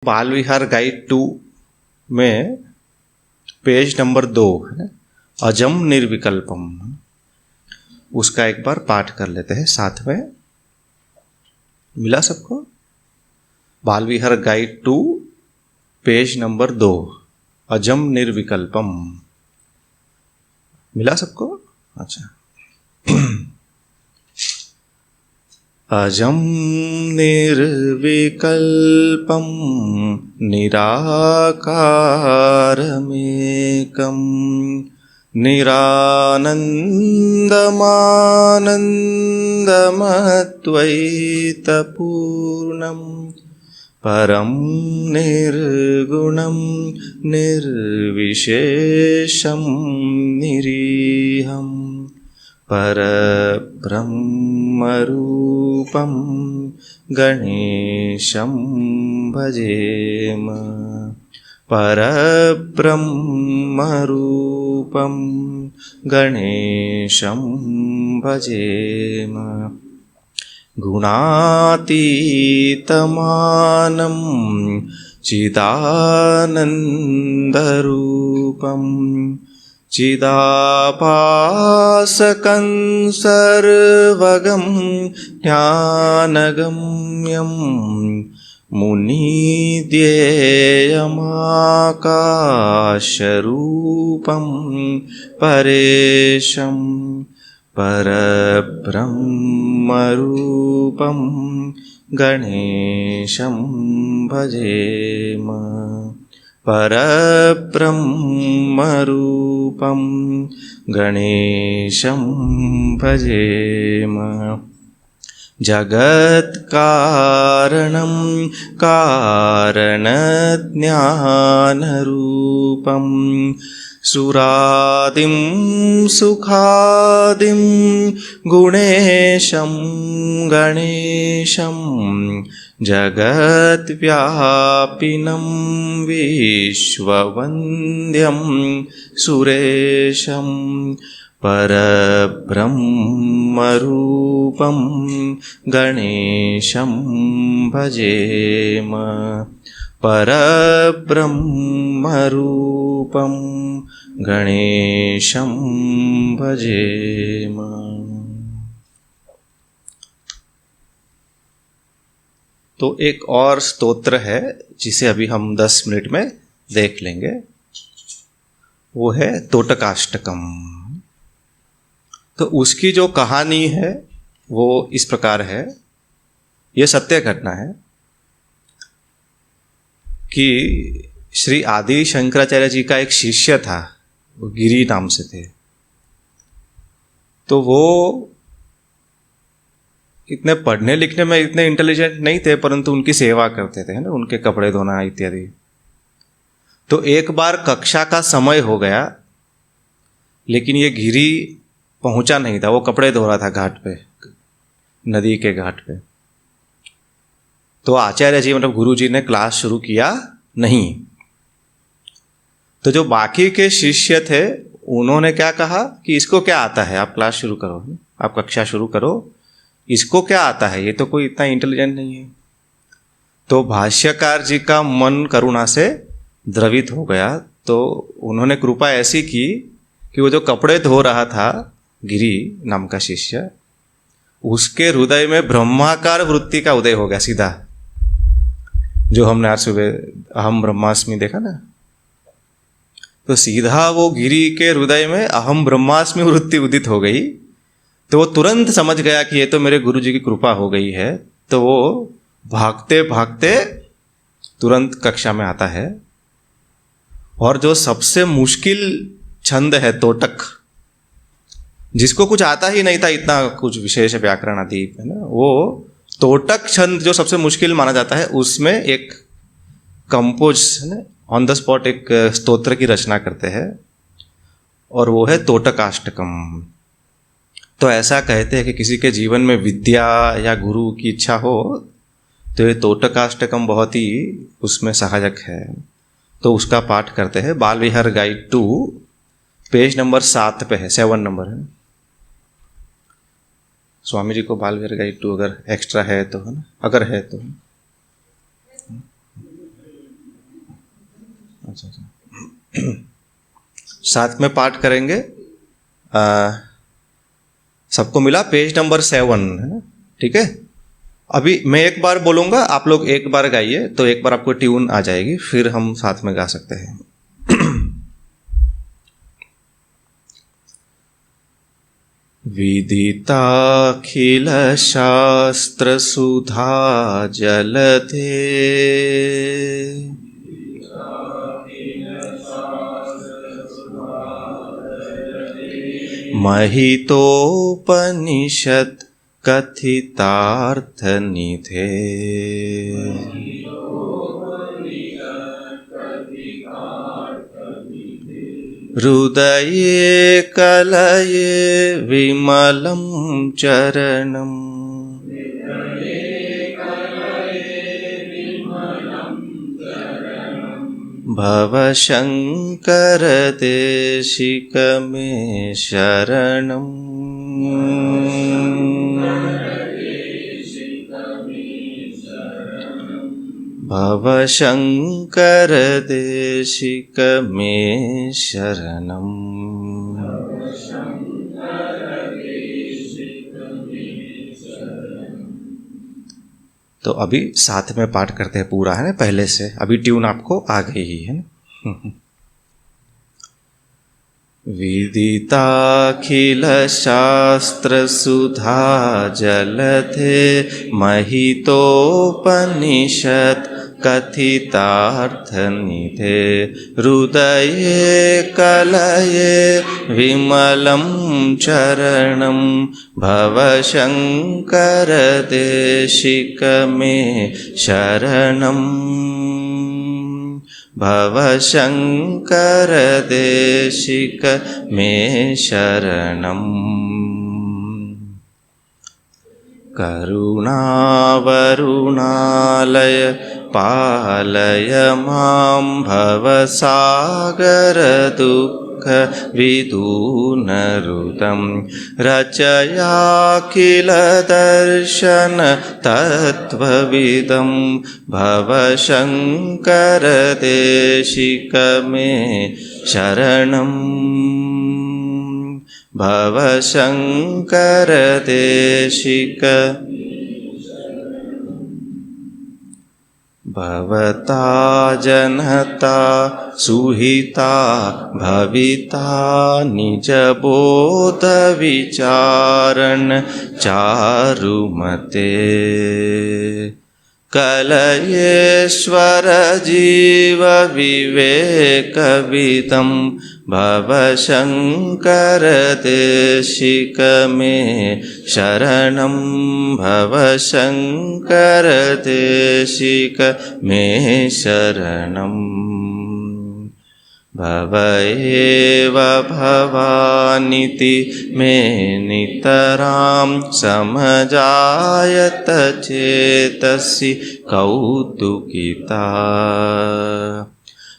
बाल विहार गाइड 2 में page number 2 है अजम निर्विकल्पम। उसका एक बार पाठ कर लेते हैं साथ में। मिला सबको? बाल विहार गाइड 2 पेज नंबर 2 अजम निर्विकल्पम। मिला सबको? अच्छा। अजं निर्विकल्पं निराकारमेकं निरानन्दमानन्दमद्वैतपूर्णं परं निर्गुणं निर्विशेषं निरीहम् परब्रह्मरूपं गणेशं भजेम। परब्रह्मरूपं गणेशं भजेम। गुणातीतमानं चिदानन्दरूपं चिदाभासकं सर्वगं ज्ञानगम्यं मुनिध्येयमाकाशरूपं परेशं परब्रह्मरूपं गणेशं भजेम। परब्रह्मरूपं गणेशं भजेम। जगत्कारणं कारणज्ञानरूपं सुरादिं सुखादिं गुणेशं गणेशं जगद्व्यापिनं विश्ववन्द्यं सुरेशं परब्रह्मरूपं गणेशं भजेम। परब्रह्मरूपं गणेशं भजेम। तो एक और स्तोत्र है जिसे अभी हम 10 मिनट में देख लेंगे। वो है तोटकाष्टकम। तो उसकी जो कहानी है वो इस प्रकार है। ये सत्य घटना है कि श्री आदि शंकराचार्य जी का एक शिष्य था, वो गिरी नाम से थे। तो वो इतने पढ़ने लिखने में इतने इंटेलिजेंट नहीं थे, परंतु उनकी सेवा करते थे, है ना, उनके कपड़े धोना इत्यादि। तो एक बार कक्षा का समय हो गया, लेकिन ये गिरी पहुंचा नहीं था। वो कपड़े धो रहा था घाट पे, नदी के घाट पे। तो आचार्य जी मतलब गुरु जी ने क्लास शुरू किया नहीं। तो जो बाकी के शिष्य थे उन्होंने क्या कहा कि इसको क्या आता है, आप क्लास शुरू करो, आप कक्षा शुरू करो, इसको क्या आता है, ये तो कोई इतना इंटेलिजेंट नहीं है। तो भाष्यकार जी का मन करुणा से द्रवित हो गया। तो उन्होंने कृपा ऐसी की कि वो जो कपड़े धो रहा था गिरी नाम का शिष्य, उसके हृदय में ब्रह्माकार वृत्ति का उदय हो गया सीधा। जो हमने आज सुबह अहम ब्रह्मास्मि देखा ना, तो सीधा वो गिरी के हृदय में अहम ब्रह्मास्मि वृत्ति उदित हो गई। तो वो तुरंत समझ गया कि ये तो मेरे गुरु जी की कृपा हो गई है। तो वो भागते भागते तुरंत कक्षा में आता है। और जो सबसे मुश्किल छंद है तोटक, जिसको कुछ आता ही नहीं था, इतना कुछ विशेष व्याकरण आदि है ना, वो तोटक छंद जो सबसे मुश्किल माना जाता है, उसमें एक कंपोज ऑन द स्पॉट एक स्तोत्र की रचना करते हैं, और वो है तोटकाष्टकम। तो ऐसा कहते हैं कि किसी के जीवन में विद्या या गुरु की इच्छा हो तो ये तोटकाष्टकम बहुत ही उसमें सहायक है। तो उसका पाठ करते हैं। बाल विहार गाइड 2 पेज नंबर 7 पे है, 7 नंबर है। स्वामी जी को बाल विहार गाइड 2 अगर एक्स्ट्रा है तो, है ना, अगर है तो। अच्छा अच्छा, साथ में पाठ करेंगे। सबको मिला पेज नंबर 7, है ना? ठीक है, अभी मैं एक बार बोलूँगा, आप लोग एक बार गाइए, तो एक बार आपको ट्यून आ जाएगी, फिर हम साथ में गा सकते हैं। विदिताखिल शास्त्र सुधा जलधे महितोपनिषत् कथितार्थ निधे हृदये कलये विमलं चरणम् भवशङ्कर देशिक मे शरणम्। भवशङ्कर देशिक मे शरणम्। तो अभी साथ में पाठ करते हैं पूरा, है ना? पहले से अभी ट्यून आपको आ गई ही है ना? विदिताखिल शास्त्र सुधा जलधे महितोपनिषत् कथितार्थ निधे हृदये कलये विमलं चरणं भवशङ्कर देशिक मे शरणम्। भवशङ्कर देशिक मे शरणम्। करुणावरुणालय पालय मां भवसागर दुःख विदूनरुतं रचयाखिल दर्शन तत्त्वविदं भवशङ्कर देशिक मे शरणम्। भवशङ्कर देशिक भवता जनता सुहिता भविता निजबोध विचारण चारुमते कलयेश्वर जीव विवेकविदं भवशङ्कर देशिक मे शरणं। भवशङ्कर देशिक मे शरणम्। भव एव भवानिति मे नितरां समजायत चेतसि कौतुकिता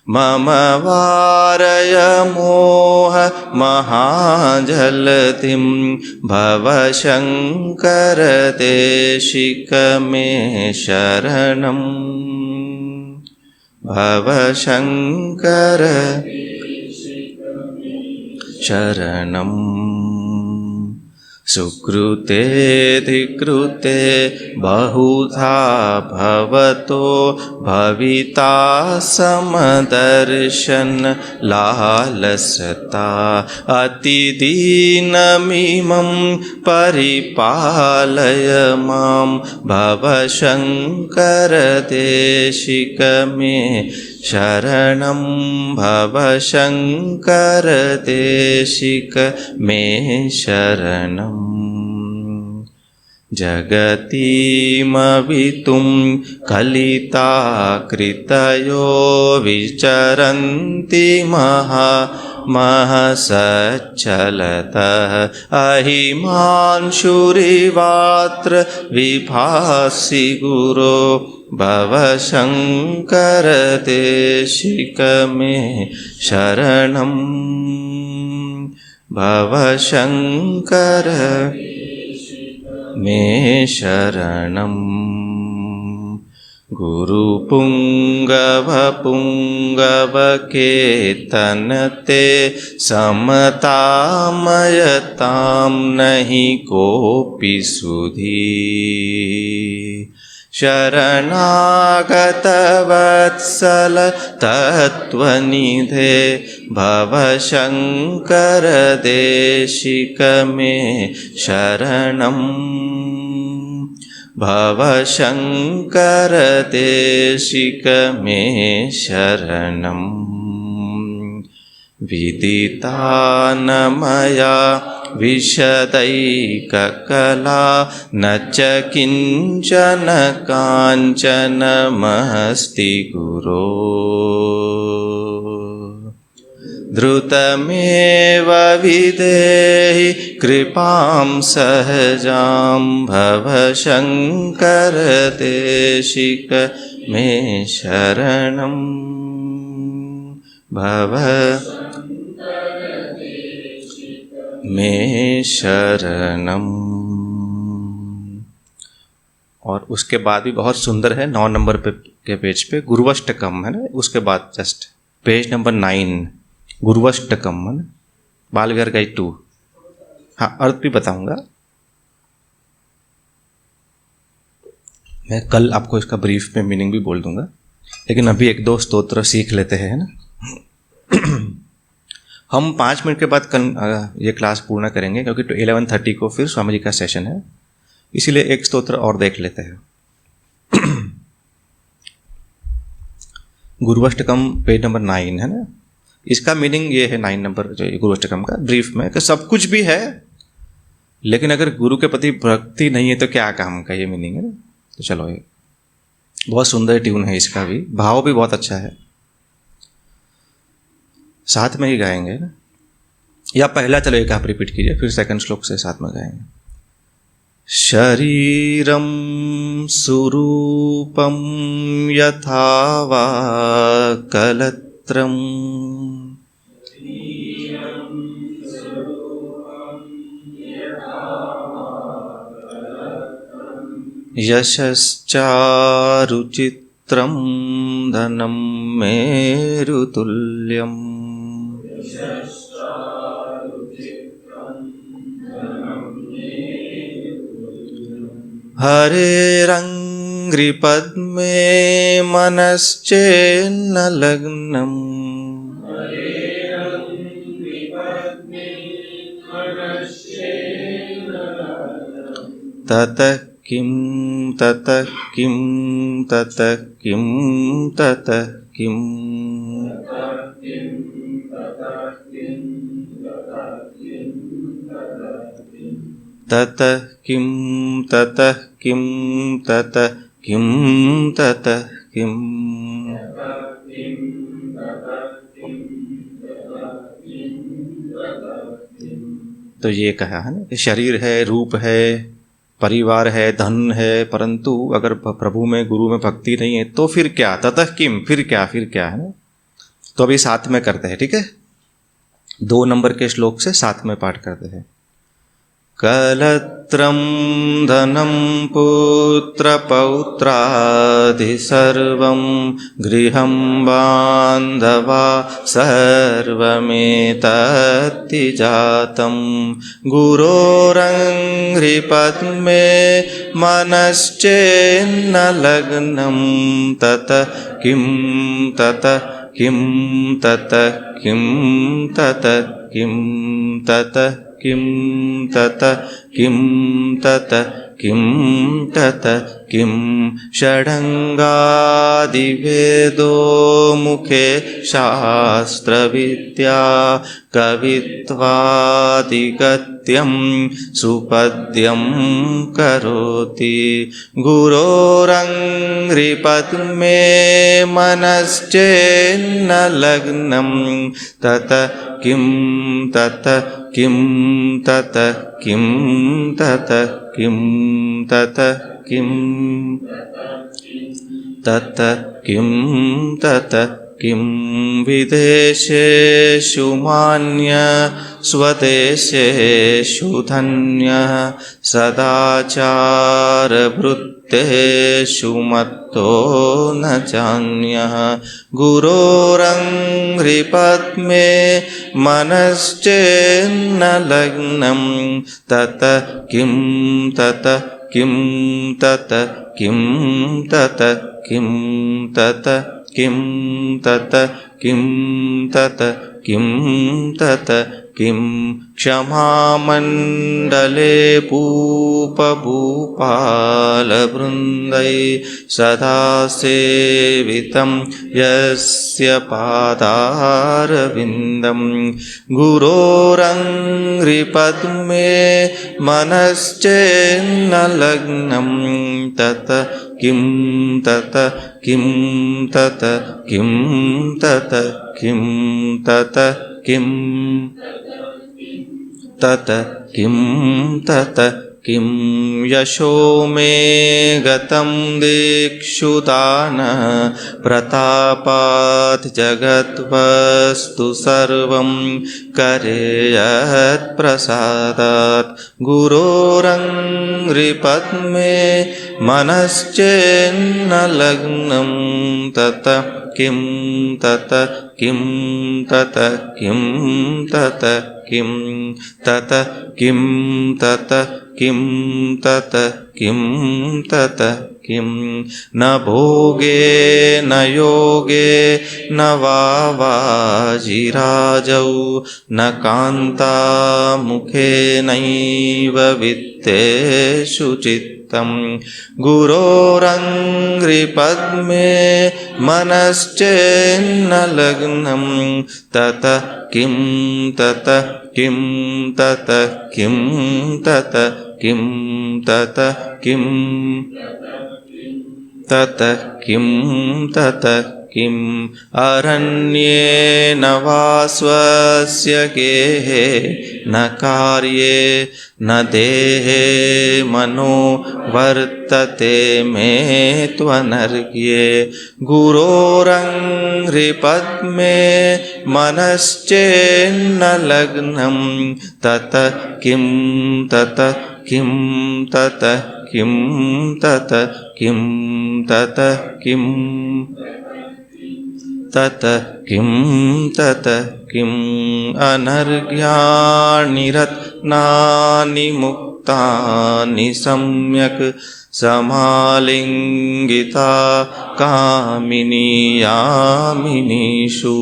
मम वारय मोह महाजलधिं भवशङ्कर देशिक मे शरणम्। भवशङ्कर शरणम्। सुकृते धिकृते बहुधा भवतो भविता समदर्शन लालसता अतिदीनमिमं परिपालय मां भवशङ्कर देशिक मे शरणं। भवशङ्कर देशिक मे शरणम्। जगतीमवितुं कलिता कृतयो विचरन्ति महसच्चलतः अहिमांशुरिवात्र विभासि गुरो भवशङ्कर देशिक मे शरणम्। भवशङ्कर मे शरणम्। गुरु पुंगव पुंगव केतनते समतामयताम नहीं कोपि सुधी शरणागत वत्सल तत्वनिधे भव शंकर देशिक में शरणम् भव शंकर देशिक में शरणम् विदिता न मया विशदैककला न च किंचन कांचनमस्ति गुरो द्रुतमेव विधेहि कृपां सहजां भव शंकर देशिक में शरणम् भव में शरणम्। और उसके बाद भी बहुत सुंदर है, 9 नंबर के पेज पे गुरुवष्टकम है ना, उसके बाद जस्ट पेज नंबर 9 गुरुवष्टकम है ना, बाल विहार गाइड 2। हाँ, अर्थ भी बताऊंगा मैं, कल आपको इसका ब्रीफ में मीनिंग भी बोल दूंगा, लेकिन अभी 1-2 स्तोत्र सीख लेते हैं ना। हम 5 मिनट के बाद ये क्लास पूर्ण करेंगे, क्योंकि 11:30 को फिर स्वामी जी का सेशन है, इसीलिए एक स्तोत्र और देख लेते हैं। गुरुवष्टकम पेज नंबर 9 है ना, इसका मीनिंग ये है 9 नंबर जो गुरुवष्टकम का ब्रीफ में, कि सब कुछ भी है लेकिन अगर गुरु के प्रति भक्ति नहीं है तो क्या काम का, ये मीनिंग है ना। तो चलो, ये बहुत सुंदर ट्यून है, इसका भी भाव भी बहुत अच्छा है, साथ में ही गाएंगे ना, या पहला चलो एक आप रिपीट कीजिए, फिर सेकंड श्लोक से साथ में गाएंगे। शरीरम सुरूपम यथा वा कलत्रम यशश्चारुचित्रं धनं मेरुतुल्यम् हरेरङ्घ्रिपद्मे मनश्चेन्न लग्नम् ततः किं ततः किं ततः किं ततः किं ततः किं ततः किं ततः किं ततः किं। तो ये कहा है ना कि शरीर है, रूप है, परिवार है, धन है, परंतु अगर प्रभु में, गुरु में भक्ति नहीं है तो फिर क्या, ततः किम, फिर क्या है ना। तो अभी साथ में करते हैं, ठीक है, 2 नंबर के श्लोक से साथ में पाठ करते हैं। कलत्रं धनं पुत्र पौत्रादि सर्वं गृहं बान्धवा सर्वमेतत्ति जातं गुरोरङ्घ्रिपद्मे मनश्चेन्न लग्नं ततः किं ततः किं ततः किं ततः किं ततः किं ततः किं ततः किं ततः किं। षडङ्गादिवेदो मुखे शास्त्रविद्या कवित्वादिगत्यं सुपद्यं करोति गुरोरङ्घ्रिपद्मे मनश्चेन्न लग्नं ततः किं ततः किं ततः किं ततः किं ततः किं ततः किं ततः किं। विदेशेषु मान्य स्वदेशेषु धन्यः सदाचारवृत्तेषु मत् न चान्यः गुरोरङ्घ्रिपद्मे मनश्चेन्न लग्नं तत किं तत किं तत किं तत किं तत किं तत किं तत किं तत किं क्षमामण्डले पूपभूपालवृन्दै सदा सेवितं यस्य पादारविन्दं गुरोरङ्घ्रिपद्मे मनश्चेन्न लग्नं तत किं तत किं तत किं तत किं तत किं तत किं तत किं यशो मे गतं दिक्षुदान प्रतापात् जगद्वस्तु सर्वं करेयत् प्रसादात् गुरोरङ्घ्रिपद्मे मनश्चेन्न लग्नं तत किं तत किं तत किं तत किं तत किं तत किं तत किं तत किं न भोगे न योगे न वा वाजिराजौ न कान्तामुखे नैव वित्तेषु चित्तं गुरोरङ्घ्रिपद्मे मनश्चेन्न लग्नं तत किं तत किं तत किं तत किं तत किं तत किं तत किम् अरण्ये न वा स्वस्य गेहे न कार्ये न देहे मनो वर्तते मे त्वनर्घ्ये गुरोरङ्घ्रिपद्मे मनश्चेन्न लग्नं तत किं तत किं तत किं तत किं तत किं तत किं तत किं अनर्घ्यानि रत्नानि मुक्तानि सम्यक् समालिङ्गिता कामिनी यामिनीषु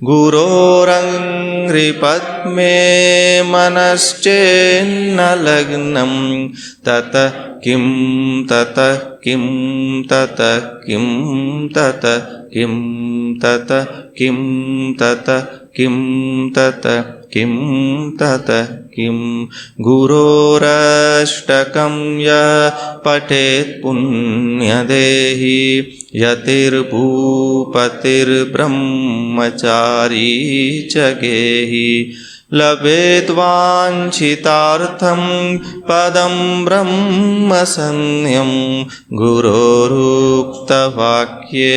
गुरोरङ्घ्रिपद्मे मनश्चेन्न लग्नं तत किं तत किं तत किं तत किं तत किं तत किं तत किं तत किं गुरोरष्टकं यः पठेत् पुण्यदेहि यतिर्भूपतिर्ब्रह्मचारी च गेहि लभेद्वाञ्छितार्थं पदं ब्रह्मसंज्ञं गुरोरुक्तवाक्ये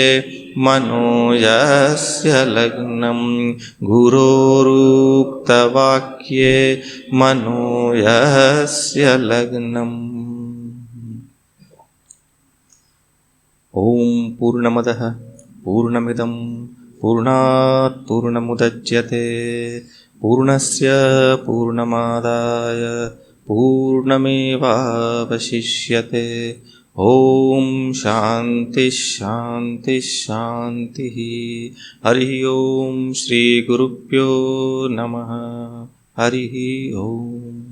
मनो यस्य लग्नं गुरोरुक्तवाक्ये मनो यस्य लग्नम्। ॐ पूर्णमदः पूर्णमिदं पूर्णात् पूर्णमुदच्यते पूर्णस्य पूर्णमादाय पूर्णमेवावशिष्यते। ॐ शान्ति शान्ति शान्तिः। हरिः ॐ श्री गुरुभ्यो नमः। हरिः ॐ।